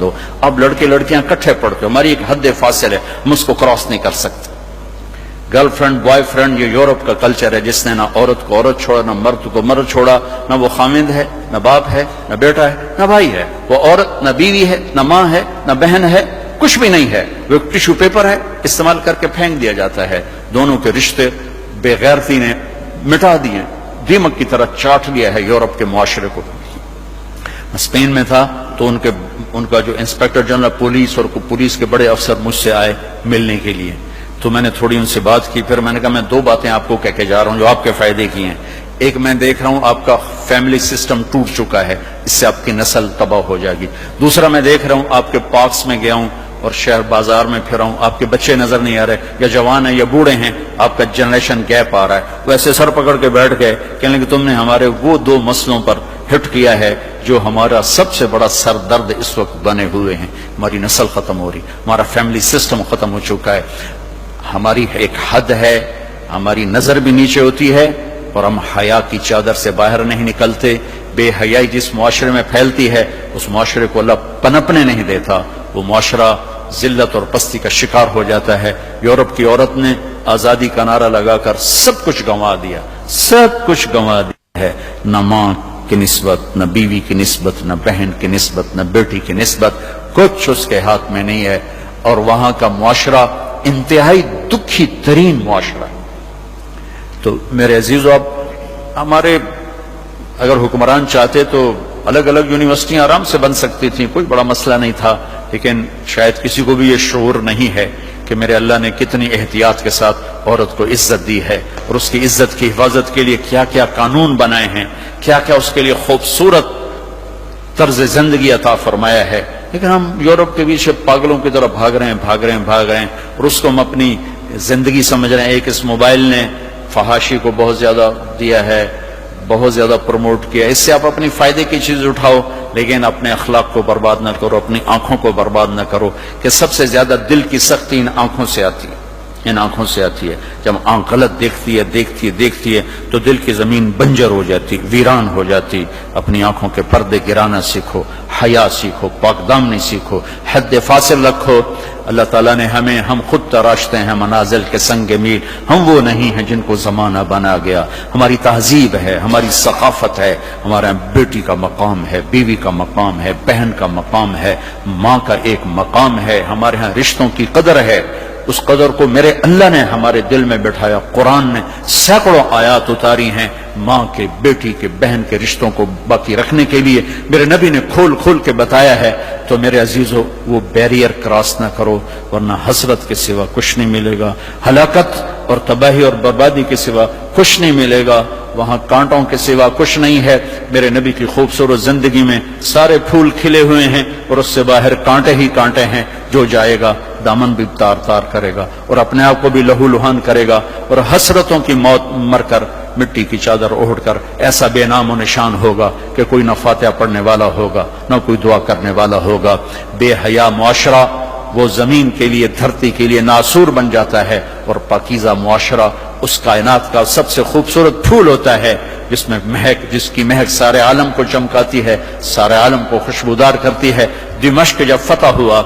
بند ہو. اب لڑکے لڑکیاں کٹھے پڑتے ہو، ہماری ایک حد فاصل ہے، ہم اس کو کراس نہیں کر سکتے. گرل فرینڈ بوائے فرینڈ یہ یورپ کا کلچر ہے جس نے نہ عورت کو عورت چھوڑا، نہ مرد کو مرد چھوڑا. نہ وہ خامند ہے، نہ باپ ہے، نہ بیٹا ہے، نہ بھائی ہے. وہ عورت نہ بیوی ہے، نہ ماں ہے، نہ بہن ہے، کچھ بھی نہیں ہے. وہ ایک ٹیشو پیپر ہے، استعمال کر کے پھینک دیا جاتا ہے. دونوں کے رشتے بے غیرتی نے مٹا دیے، دیمک کی طرح چاٹ لیا ہے یورپ کے معاشرے کو. اسپین میں تھا تو ان کا جو انسپیکٹر جنرل پولیس اور پولیس کے بڑے افسر مجھ سے آئے ملنے کے لیے. تو میں نے تھوڑی ان سے بات کی. پھر میں نے کہا میں 2 باتیں آپ کو کہہ کے جا رہا ہوں جو آپ کے فائدے کی ہیں. ایک، میں دیکھ رہا ہوں آپ کا فیملی سسٹم ٹوٹ چکا ہے، اس سے آپ کی نسل تباہ ہو جائے گی. دوسرا، میں دیکھ رہا ہوں آپ کے پارکس میں گیا ہوں اور شہر بازار میں پھر ہوں، آپ کے بچے نظر نہیں آ رہے، یا جوان ہیں یا بوڑھے ہیں، آپ کا جنریشن گیپ آ رہا ہے. ویسے سر پکڑ کے بیٹھ گئے، کہنے کہ تم نے ہمارے وہ 2 مسئلوں پر ہٹ کیا ہے جو ہمارا سب سے بڑا سر درد اس وقت بنے ہوئے ہیں. ہماری نسل ختم ہو رہی، ہمارا فیملی سسٹم ختم ہو چکا ہے. ہماری ایک حد ہے، ہماری نظر بھی نیچے ہوتی ہے اور ہم حیا کی چادر سے باہر نہیں نکلتے. بے حیائی جس معاشرے میں پھیلتی ہے اس معاشرے کو اللہ پنپنے نہیں دیتا، وہ معاشرہ ذلت اور پستی کا شکار ہو جاتا ہے. یورپ کی عورت نے آزادی کا نعرہ لگا کر سب کچھ گنوا دیا، سب کچھ گنوا دیا ہے. نہ ماں کی نسبت، نہ بیوی کی نسبت، نہ بہن کی نسبت، نہ بیٹی کی نسبت، کچھ اس کے ہاتھ میں نہیں ہے. اور وہاں کا معاشرہ انتہائی دکھی ترین معاشرہ. تو میرے عزیزو، اب ہمارے اگر حکمران چاہتے تو الگ الگ یونیورسٹیاں آرام سے بن سکتی تھیں، کوئی بڑا مسئلہ نہیں تھا. لیکن شاید کسی کو بھی یہ شعور نہیں ہے کہ میرے اللہ نے کتنی احتیاط کے ساتھ عورت کو عزت دی ہے اور اس کی عزت کی حفاظت کے لیے کیا کیا قانون بنائے ہیں، کیا کیا اس کے لیے خوبصورت طرز زندگی عطا فرمایا ہے. لیکن ہم یورپ کے پیچھے پاگلوں کی طرح بھاگ رہے ہیں اور اس کو ہم اپنی زندگی سمجھ رہے ہیں. ایک اس موبائل نے فحاشی کو بہت زیادہ دیا ہے، بہت زیادہ پروموٹ کیا. اس سے آپ اپنی فائدے کی چیز اٹھاؤ لیکن اپنے اخلاق کو برباد نہ کرو، اپنی آنکھوں کو برباد نہ کرو. کہ سب سے زیادہ دل کی سختی ان آنکھوں سے آتی ہے، ان آنکھوں سے آتی ہے. جب آنکھ غلط دیکھتی ہے تو دل کی زمین بنجر ہو جاتی، ویران ہو جاتی. اپنی آنکھوں کے پردے گرانا سیکھو، حیا سیکھو، پاک دامنی سیکھو، حد فاصل رکھو. اللہ تعالیٰ نے ہم خود تراشتے ہیں منازل کے سنگ میل. ہم وہ نہیں ہیں جن کو زمانہ بنا گیا. ہماری تہذیب ہے، ہماری ثقافت ہے، ہمارے بیٹی کا مقام ہے، بیوی کا مقام ہے، بہن کا مقام ہے، ماں کا ایک مقام ہے. ہمارے ہاں رشتوں کی قدر ہے. اس قدر کو میرے اللہ نے ہمارے دل میں بٹھایا. قرآن نے سینکڑوں آیات اتاری ہیں ماں کے، بیٹی کے، بہن کے رشتوں کو باقی رکھنے کے لیے. میرے نبی نے کھول کے بتایا ہے. تو میرے عزیزو، وہ بیریئر کراس نہ کرو ورنہ حسرت کے سوا کچھ نہیں ملے گا، ہلاکت اور تباہی اور بربادی کے سوا کچھ نہیں ملے گا. وہاں کانٹوں کے سوا کچھ نہیں ہے. میرے نبی کی خوبصورت زندگی میں سارے پھول کھلے ہوئے ہیں اور اس سے باہر کانٹے ہی کانٹے ہیں. جو جائے گا دامن بھی تار کرے گا اور اپنے آپ کو بھی لہو لہان کرے گا اور حسرتوں کی موت مر کر مٹی کی چادر اوڑھ کر ایسا بے نام و نشان ہوگا کہ کوئی نہ فاتحہ پڑھنے والا ہوگا نہ کوئی دعا کرنے والا ہوگا. بے حیا معاشرہ وہ زمین کے لیے، دھرتی کے لیے ناسور بن جاتا ہے اور پاکیزہ معاشرہ اس کائنات کا سب سے خوبصورت پھول ہوتا ہے جس کی مہک سارے عالم کو چمکاتی ہے، سارے عالم کو خوشبودار کرتی ہے. دمشق جب فتح ہوا